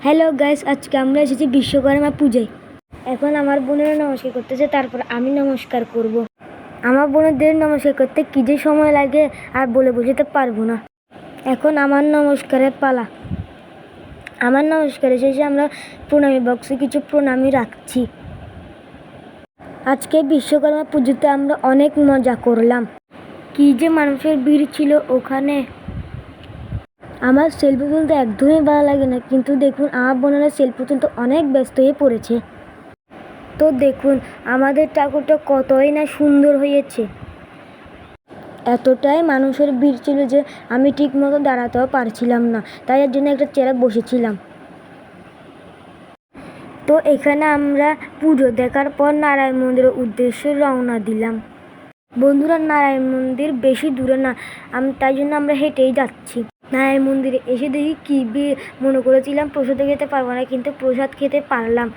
Hello guys, আজকে আমরা এসেছি বিশ্বকর্মা পূজায়। এখন আমার বোনেরা নমস্কার করতেছে, তারপর আমি নমস্কার করব। আমার বোনদের নমস্কার করতে কী যে সময় লাগে আর বলে বোঝাতে পারবো না। এখন আমার নমস্কারের পালা। আমার নমস্কারের শেষে আমরা প্রণামী বক্সে কিছু প্রণামী রাখছি। আজকে বিশ্বকর্মা পুজোতে আমরা অনেক মজা করলাম। কী যে মানুষের ভিড় ছিল ওখানে। আমার সেলফি তুলতে একদমই ভালো লাগে না, কিন্তু দেখুন আমার বোনেরা সেলফি তুলতে অনেক ব্যস্ত হয়ে পড়েছে। তো দেখুন আমাদের ঠাকুরটা কতই না সুন্দর হয়েছে। এতটাই মানুষের ভিড় ছিল যে আমি ঠিক মতো দাঁড়াতেও পারছিলাম না, তাই এর জন্য একটা চেয়ারে বসেছিলাম। তো এখানে আমরা পুজো দেখার পর নারায়ণ মন্দিরের উদ্দেশ্যে রওনা দিলাম। বন্ধুরা, নারায়ণ মন্দির বেশি দূরে না, তাই জন্য আমরা হেঁটেই যাচ্ছি। নারায়ণ মন্দিরে এসে দেখি কী মনে করেছিলাম প্রসাদ খেতে পারবো না, কিন্তু প্রসাদ খেতে পারলাম।